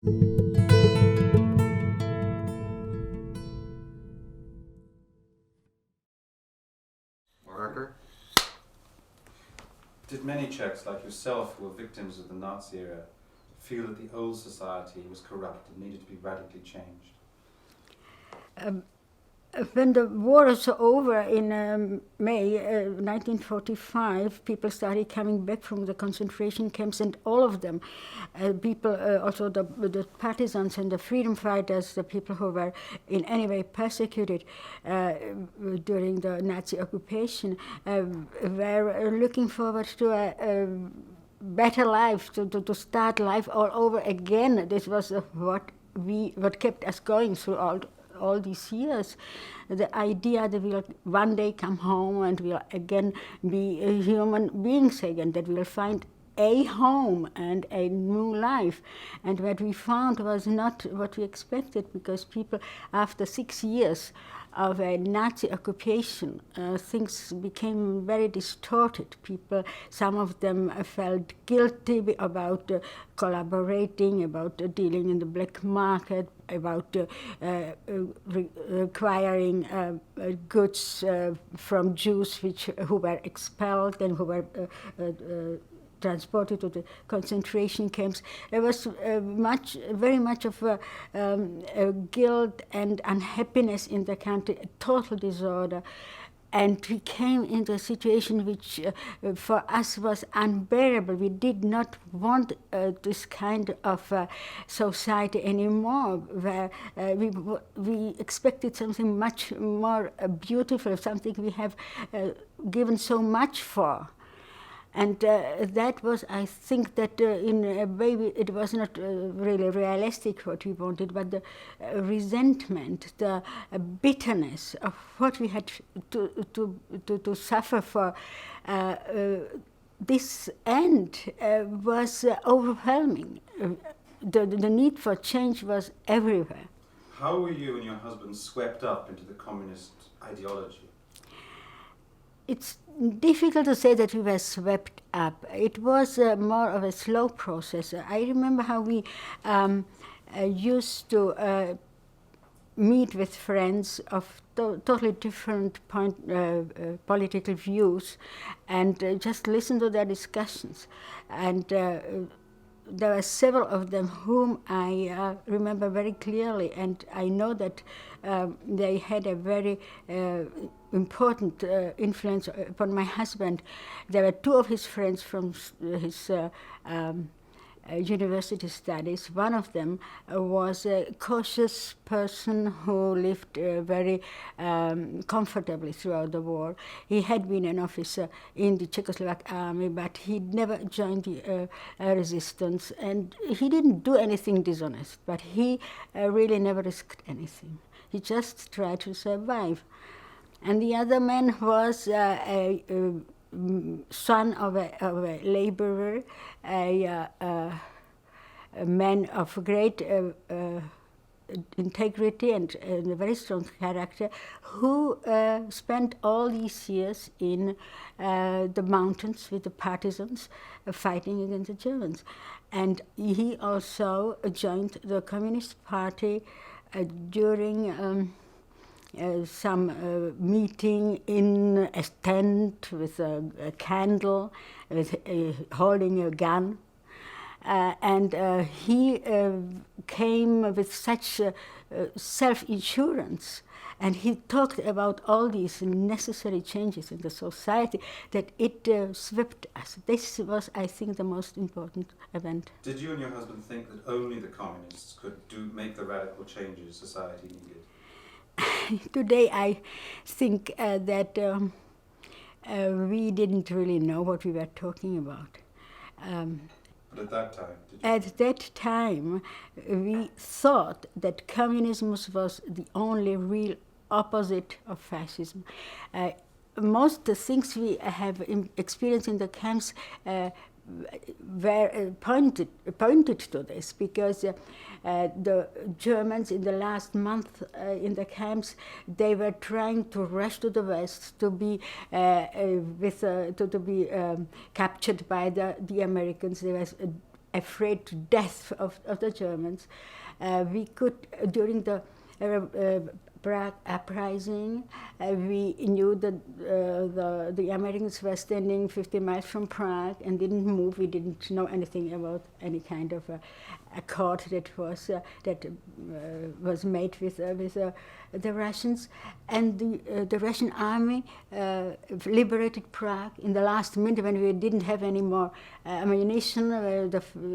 Marker? Did many Czechs, like yourself, who were victims of the Nazi era, feel that the old society was corrupt and needed to be radically changed? When the war was over in May 1945, people started coming back from the concentration camps, and all of them, people, also the partisans and the freedom fighters, the people who were in any way persecuted during the Nazi occupation, were looking forward to a better life, to start life all over again. This was what kept us going through all these years. The idea that we'll one day come home and we'll again be human beings again, that we'll find a home and a new life. And what we found was not what we expected, because people, after 6 years of a Nazi occupation, things became very distorted. People, some of them felt guilty about collaborating, about dealing in the black market, about acquiring goods from Jews who were expelled and who were transported to the concentration camps. There was very much of guilt and unhappiness in the country, a total disorder. And we came into a situation which for us was unbearable. We did not want this kind of society anymore, where we expected something much more beautiful, something we have given so much for. And that was, I think, that in a way it was not really realistic what we wanted, but the resentment, the bitterness of what we had to suffer for this end was overwhelming. The need for change was everywhere. How were you and your husband swept up into the communist ideology? It's difficult to say that we were swept up. It was more of a slow process. I remember how we used to meet with friends of totally different political views and just listen to their discussions. And there were several of them whom I remember very clearly, and I know that they had a very important influence upon my husband. There were two of his friends from his university studies. One of them was a cautious person who lived very comfortably throughout the war. He had been an officer in the Czechoslovak army, but he never joined the resistance, and he didn't do anything dishonest, but he really never risked anything. He just tried to survive. And the other man was a son of a laborer, a man of great integrity and a very strong character, who spent all these years in the mountains with the partisans fighting against the Germans. And he also joined the Communist Party during some meeting in a tent with a candle, with holding a gun. And he came with such self-assurance, and he talked about all these necessary changes in the society that it swept us. This was, I think, the most important event. Did you and your husband think that only the communists could make the radical changes society needed? Today I think that we didn't really know what we were talking about. But at that time, did you? At that time, we thought that communism was the only real opposite of fascism. Most of the things we have experienced in the camps were pointed to this, because the Germans in the last month in the camps, they were trying to rush to the West to be captured by the Americans. There was afraid to death of the Germans. We could, during the Prague uprising, we knew that the Americans were standing 50 miles from Prague and didn't move. We didn't know anything about any kind of accord that was made with the Russians, and the Russian army liberated Prague in the last minute when we didn't have any more ammunition. It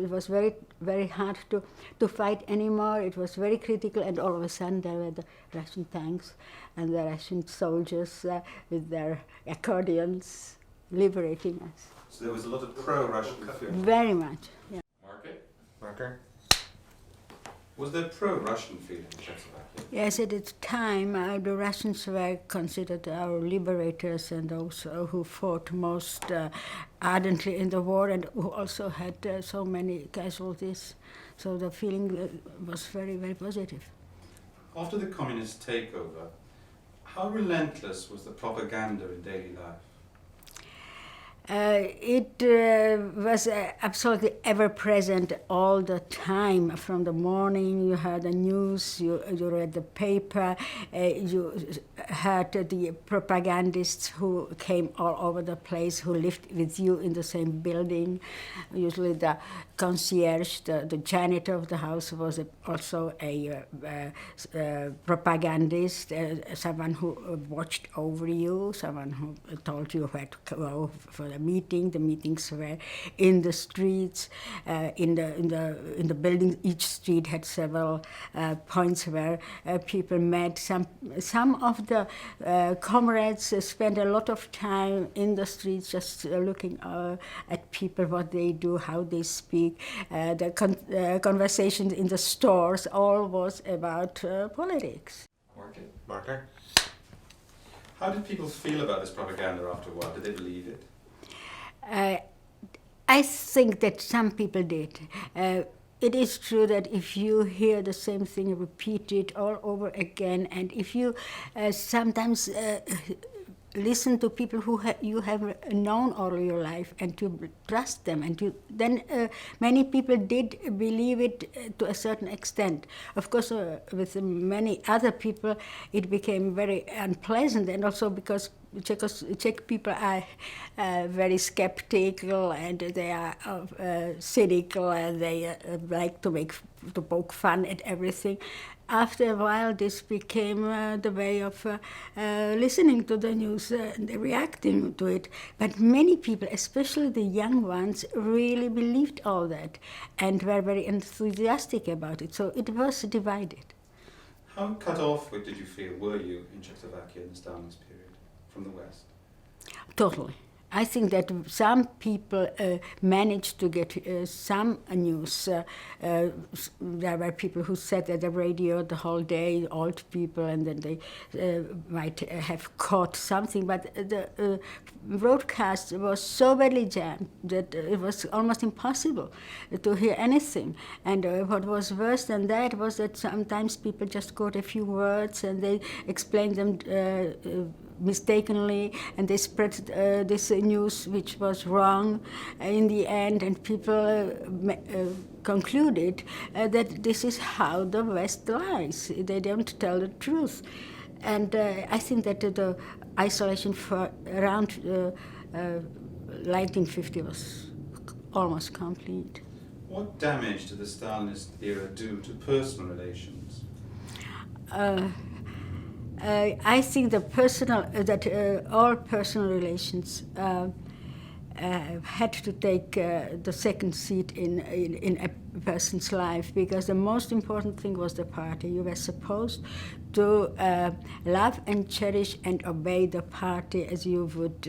was very, very hard to fight anymore. It was very critical, and all of a sudden there were the Russian tanks and the Russian soldiers with their accordions liberating us. So there was a lot of pro-Russian feeling. Very much. Yeah. Marker? Was there pro-Russian feeling in Czechoslovakia? Yes, at the time the Russians were considered our liberators and those who fought most ardently in the war and who also had so many casualties. So the feeling was very, very positive. After the communist takeover, how relentless was the propaganda in daily life? It was absolutely ever present all the time. From the morning you heard the news, you read the paper, you heard the propagandists who came all over the place, who lived with you in the same building. Usually the concierge, the janitor of the house was also a propagandist, someone who watched over you, someone who told you where to go for the meeting. The meetings were in the streets, in the buildings. Each street had several points where people met. Some of the comrades spent a lot of time in the streets, just looking at people, what they do, how they speak. The conversations in the stores, all was about politics. Marker? How did people feel about this propaganda after a while? Did they believe it? I think that some people did. It is true that if you hear the same thing repeated all over again, and if you sometimes listen to people who you have known all your life and to trust them, and then many people did believe it to a certain extent. Of course, with many other people, it became very unpleasant, and also because Czech people are very skeptical and they are cynical and they like to poke fun at everything. After a while, this became the way of listening to the news and reacting to it. But many people, especially the young ones, really believed all that and were very enthusiastic about it. So it was divided. How cut off did you feel were you in Czechoslovakia in the Stalinist period from the West? Totally. I think that some people managed to get some news. There were people who sat at the radio the whole day, old people, and then they might have caught something. But the broadcast was so badly jammed that it was almost impossible to hear anything. And what was worse than that was that sometimes people just caught a few words and they explained them mistakenly, and they spread this news which was wrong in the end, and people concluded that this is how the West lies. They don't tell the truth. And I think that the isolation for around 1950 was almost complete. What damage did the Stalinist era do to personal relations? I think all personal relations had to take the second seat in a person's life, because the most important thing was the party. You were supposed to love and cherish and obey the party as you would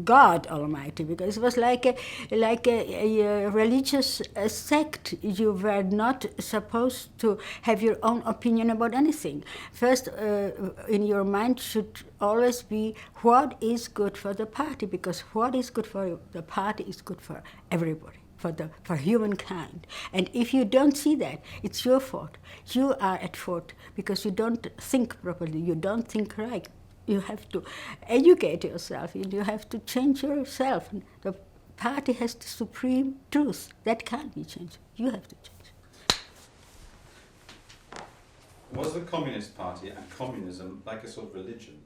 God Almighty, because it was like a religious sect. You were not supposed to have your own opinion about anything. First, in your mind should always be what is good for the party, because what is good for the party is good for everybody, for humankind. And if you don't see that, it's your fault. You are at fault because you don't think properly, you don't think right. You have to educate yourself, and you have to change yourself. The party has the supreme truth. That can't be changed. You have to change. Was the Communist Party and communism like a sort of religion then?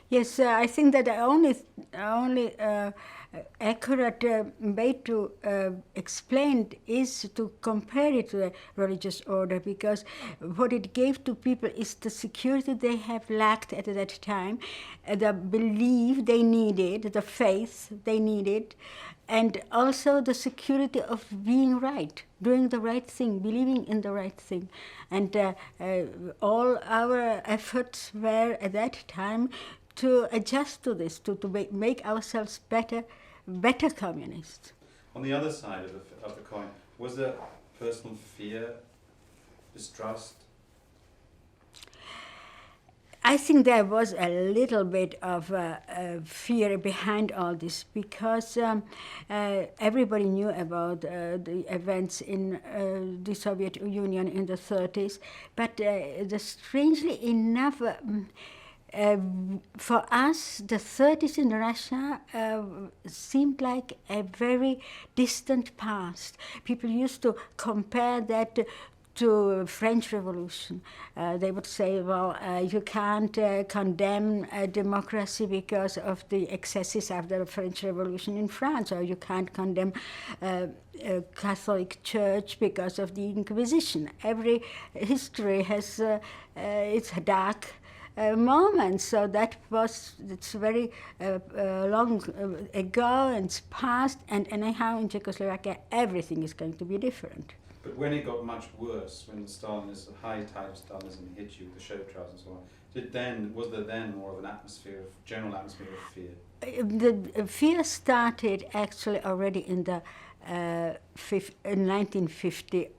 Yes, I think that the only accurate way to explain it is to compare it to the religious order, because what it gave to people is the security they have lacked at that time, the belief they needed, the faith they needed, and also the security of being right, doing the right thing, believing in the right thing. And all our efforts were at that time to adjust to this, to make ourselves better communists. On the other side of the coin, was there personal fear, distrust? I think there was a little bit of fear behind all this, because everybody knew about the events in the Soviet Union in the 30s, but strangely enough, for us, the 30s in Russia seemed like a very distant past. People used to compare that to French Revolution. They would say, well, you can't condemn democracy because of the excesses after the French Revolution in France, or you can't condemn Catholic Church because of the Inquisition. Every history has its dark moments, so it's very long ago, and it's past, and anyhow in Czechoslovakia everything is going to be different. But when it got much worse, when the high tide of Stalinism hit you, the show trials and so on, was there then more of an general atmosphere of fear? The fear started actually already in the 1950,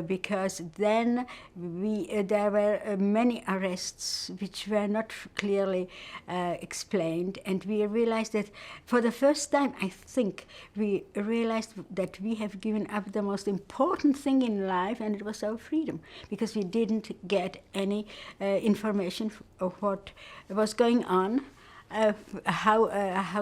because then there were many arrests which were not clearly explained, and we realized that for the first time, I think, we realized that we have given up the most important thing in life, and it was our freedom, because we didn't get any information of what was going on. How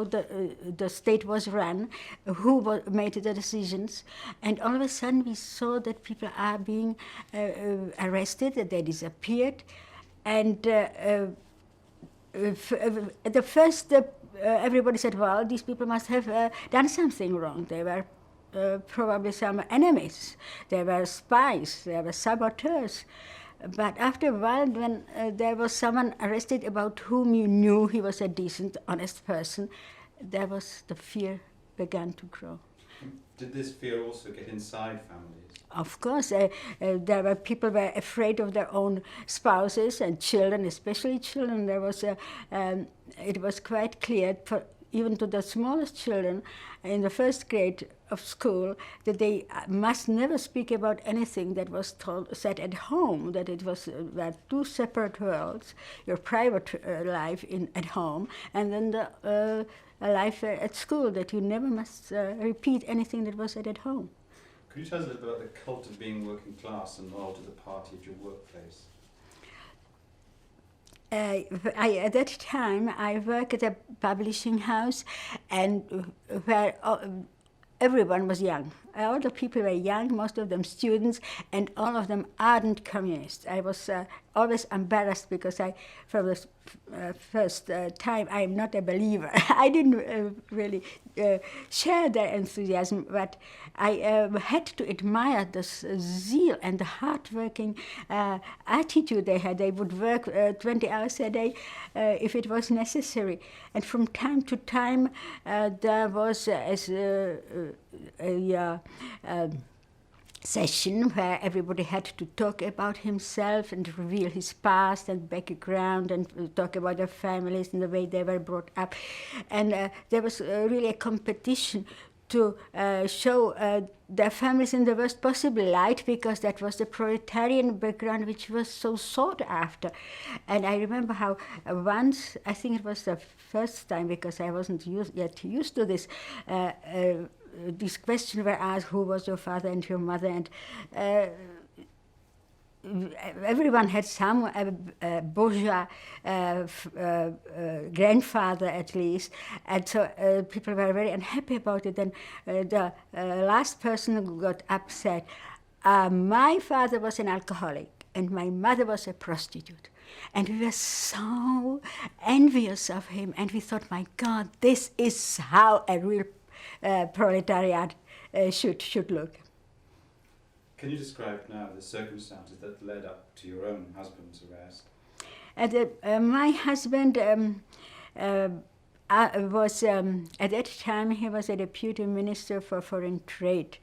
the state was run, who made the decisions, and all of a sudden we saw that people are being arrested, that they disappeared, and at the first everybody said, well, these people must have done something wrong. They were probably some enemies, they were spies, they were saboteurs. But after a while, when there was someone arrested about whom you knew he was a decent, honest person, the fear began to grow. Did this fear also get inside families? Of course, people were afraid of their own spouses and children, especially children. It was quite clear, even to the smallest children in the first grade of school, that they must never speak about anything that was said at home, that it was were two separate worlds, your private life at home, and then the life at school, that you never must repeat anything that was said at home. Could you tell us a little bit about the cult of being working class and loyal to the party at your workplace? At that time, I worked at a publishing house, and where everyone was young. All the people were young, most of them students, and all of them ardent communists. I was always embarrassed, because from the first time, I am not a believer. I didn't really share their enthusiasm, but I had to admire the zeal and the hard-working attitude they had. They would work 20 hours a day if it was necessary. And from time to time, there was a session where everybody had to talk about himself and reveal his past and background, and talk about their families and the way they were brought up. And there was really a competition to show their families in the worst possible light, because that was the proletarian background which was so sought after. And I remember how once, I think it was the first time, because I wasn't yet used to this, these questions were asked, who was your father and your mother, and everyone had some bourgeois grandfather at least, and so people were very unhappy about it. And the last person who got upset, my father was an alcoholic and my mother was a prostitute. And we were so envious of him, and we thought, my God, this is how a real proletariat should look. Can you describe now the circumstances that led up to your own husband's arrest? My husband was, at that time, he was a deputy minister for foreign trade.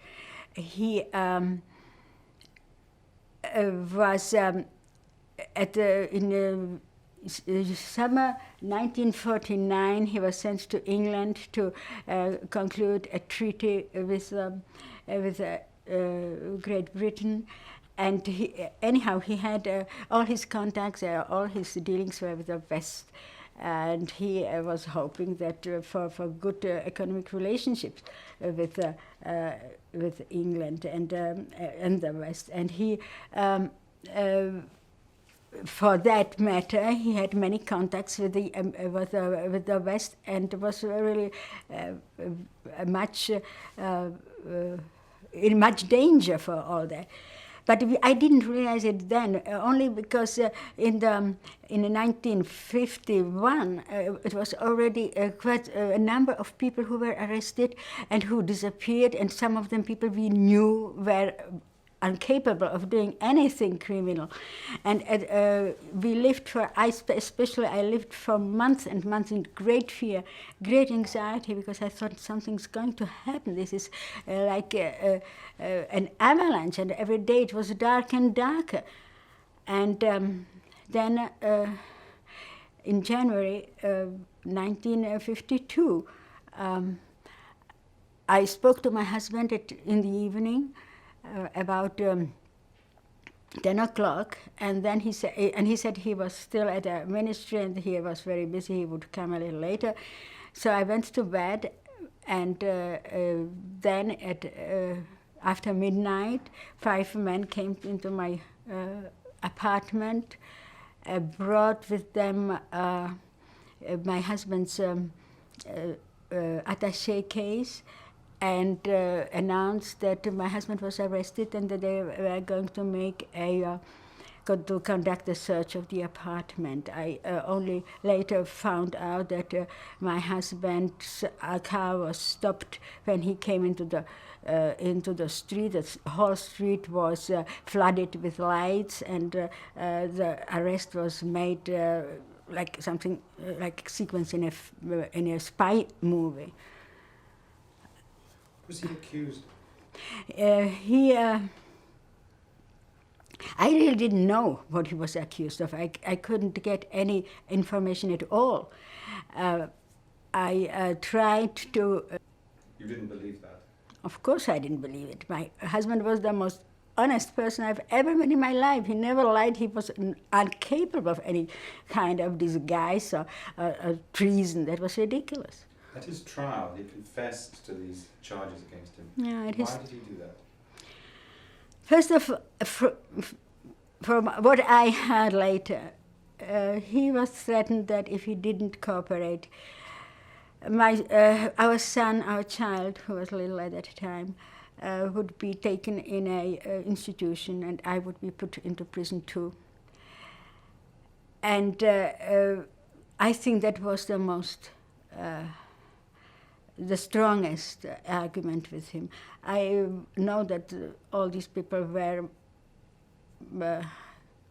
He was in summer 1949, he was sent to England to conclude a treaty with Great Britain, and anyhow he had all his contacts, all his dealings were with the West, and he was hoping that for good economic relationships with England and the West, and he. For that matter, he had many contacts with the West, and was really in much danger for all that. But I didn't realize it then, only because in 1951 it was already quite a number of people who were arrested and who disappeared, and some of them people we knew were incapable of doing anything criminal. And we lived especially I lived for months and months in great fear, great anxiety, because I thought something's going to happen. This is like an avalanche, and every day it was dark and darker. And then in January 1952, I spoke to my husband in the evening, about 10 o'clock, and then he said he was still at a ministry and he was very busy, he would come a little later. So I went to bed, and then after midnight, 5 men came into my apartment, brought with them my husband's attaché case, and announced that my husband was arrested and that they were going to conduct a search of the apartment. I only later found out that my husband's car was stopped when he came into the street. The whole street was flooded with lights, and the arrest was made like something like a sequence in a spy movie. Was he accused? I really didn't know what he was accused of. I couldn't get any information at all. I tried to... You didn't believe that? Of course I didn't believe it. My husband was the most honest person I've ever met in my life. He never lied. He was incapable of any kind of disguise or treason. That was ridiculous. At his trial, he confessed to these charges against him. Yeah, Why did he do that? First of all, from what I heard later, he was threatened that if he didn't cooperate, our son, our child, who was little at that time, would be taken in a institution, and I would be put into prison too. And I think that was the strongest argument with him. I know that all these people were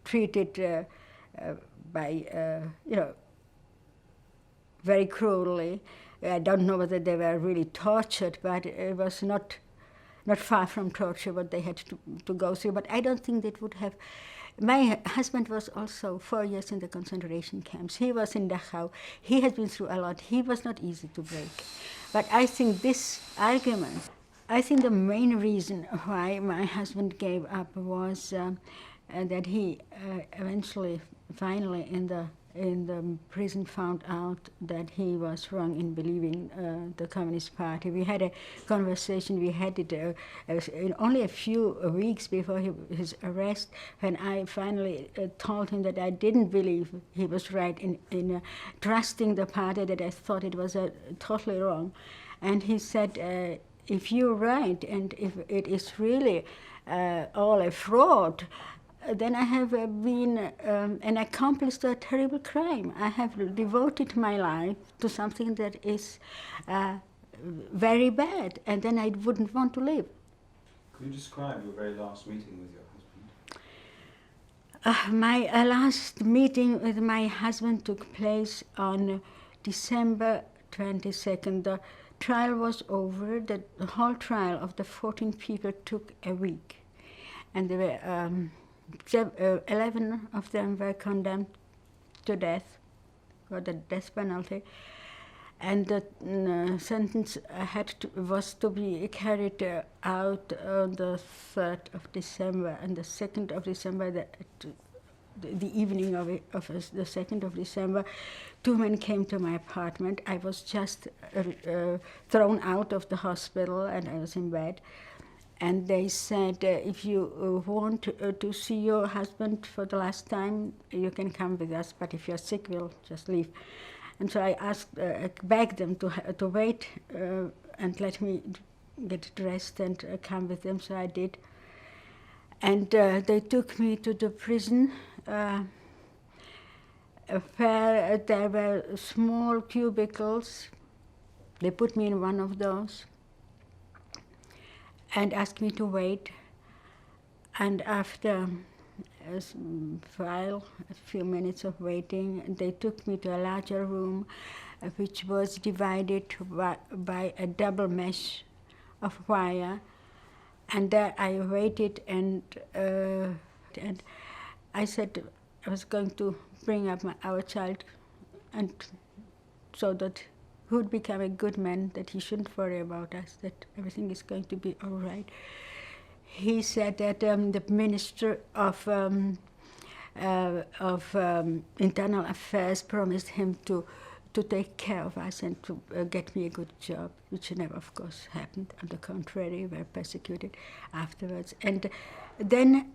treated by, very cruelly. I don't know whether they were really tortured, but it was not far from torture what they had to go through. But I don't think that would have... My husband was also 4 years in the concentration camps. He was in Dachau. He had been through a lot. He was not easy to break. But I think this argument, I think the main reason why my husband gave up was that he eventually, finally, in the in the prison found out that he was wrong in believing the Communist Party. We had a conversation, we had it in only a few weeks before his arrest, when I finally told him that I didn't believe he was right in trusting the party, that I thought it was totally wrong. And he said, if you're right, and if it is really all a fraud, then I have been an accomplice to a terrible crime. I have devoted my life to something that is very bad, and then I wouldn't want to live. Could you describe your very last meeting with your husband? My last meeting with my husband took place on December 22nd. The trial was over. The whole trial of the 14 people took a week. And there were 11 of them were condemned to death, for the death penalty. And the sentence was to be carried out on the 3rd of December. And the 2nd of December, the evening of the 2nd of December, 2 men came to my apartment. I was just thrown out of the hospital, and I was in bed. And they said, if you want to see your husband for the last time, you can come with us, but if you're sick, we'll just leave. And so I begged them to wait and let me get dressed and come with them, so I did. And they took me to the prison, where there were small cubicles. They put me in one of those and asked me to wait. And after a few minutes of waiting, they took me to a larger room, which was divided by a double mesh of wire. And there I waited, and I said I was going to bring up our child, and so that he would become a good man, that he shouldn't worry about us, that everything is going to be all right. He said that the Minister of Internal Affairs promised him to take care of us and to get me a good job, which never, of course, happened. On the contrary, we were persecuted afterwards. And then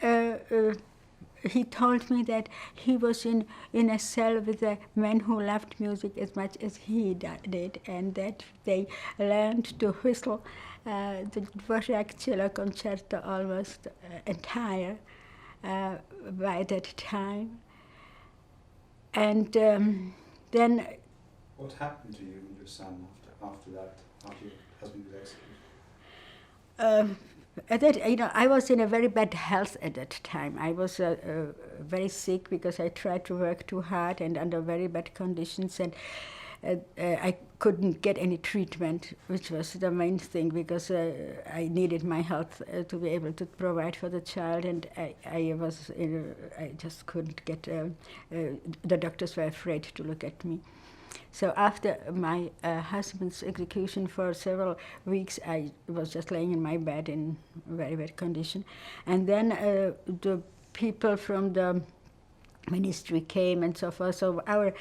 he told me that he was in a cell with a man who loved music as much as he did, and that they learned to whistle the Dvorak cello concerto almost entire by that time. And then... What happened to you and your son after that, after your husband was executed? I was in a very bad health at that time. I was very sick because I tried to work too hard and under very bad conditions, and I couldn't get any treatment, which was the main thing, because I needed my health to be able to provide for the child, and I just couldn't get. The doctors were afraid to look at me. So after my husband's execution, for several weeks, I was just laying in my bed in very bad condition. And then the people from the ministry came and so forth. So our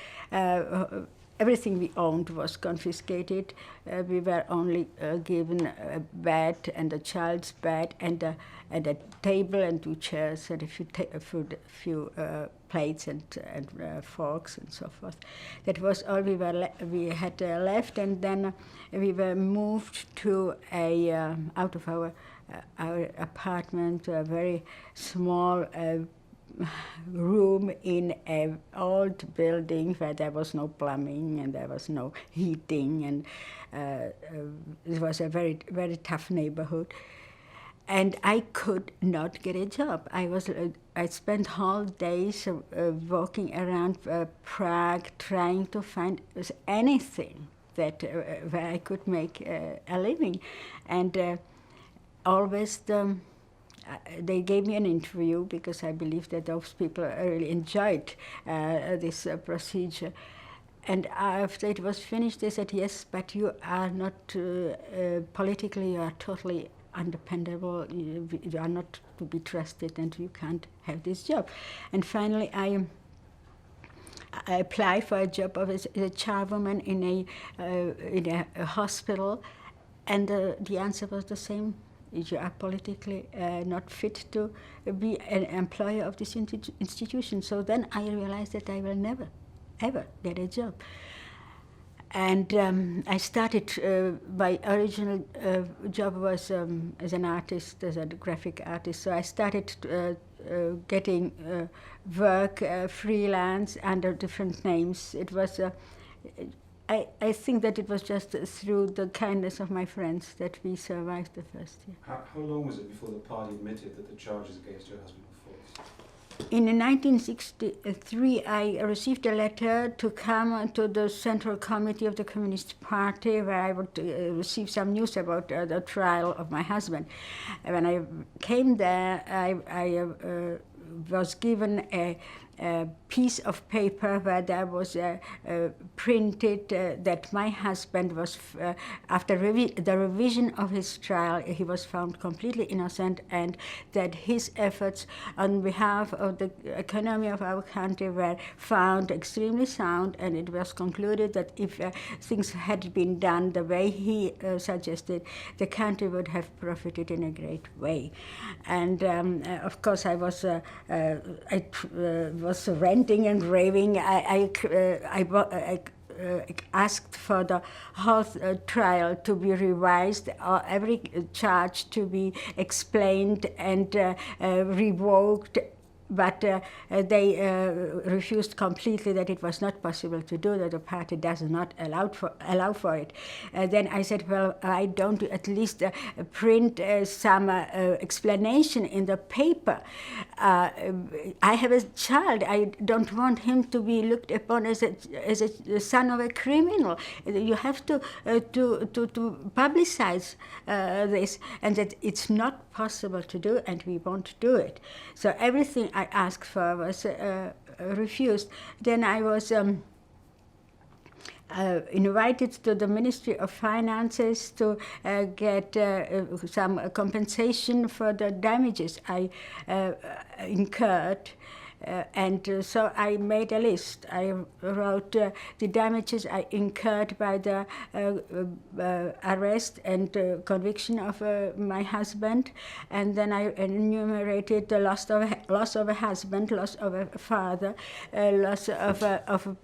everything we owned was confiscated. We were only given a bed and a child's bed and a table and 2 chairs and a few plates and forks and so forth. That was all we had left, and then we were moved to out of our apartment to a very small room in an old building where there was no plumbing and there was no heating, and it was a very, very tough neighborhood. And I could not get a job. I spent whole days walking around Prague trying to find anything that where I could make a living, and always they gave me an interview because I believe that those people really enjoyed this procedure. And after it was finished, they said, yes, but you are not politically, you are totally undependable, you are not to be trusted, and you can't have this job. And finally I applied for a job as a charwoman in a hospital, and the answer was the same. You are politically not fit to be an employer of this institution. So then I realized that I will never, ever get a job. And I started, my original job was as an artist, as a graphic artist. So I started getting work, freelance, under different names. It was, I think that it was just through the kindness of my friends that we survived the first year. How long was it before the party admitted that the charges against your husband were false? In 1963, I received a letter to come to the Central Committee of the Communist Party, where I would receive some news about the trial of my husband. And when I came there, I was given a piece of paper where there was printed that my husband was, after the revision of his trial, he was found completely innocent, and that his efforts on behalf of the economy of our country were found extremely sound, and it was concluded that if things had been done the way he suggested, the country would have profited in a great way. And of course I was ranting and raving. I asked for the whole trial to be revised, every charge to be explained and revoked. But they refused completely, that it was not possible to do, that the party does not allow for it. Then I said, well, why don't you at least print some explanation in the paper? I have a child. I don't want him to be looked upon as a son of a criminal. You have to publicize this, and that it's not possible to do, and we won't do it. So everything I asked for was refused. Then I was invited to the Ministry of Finances to get some compensation for the damages I incurred. So I made a list. I wrote the damages I incurred by the arrest and conviction of my husband, and then I enumerated the loss of a husband, loss of a father, loss of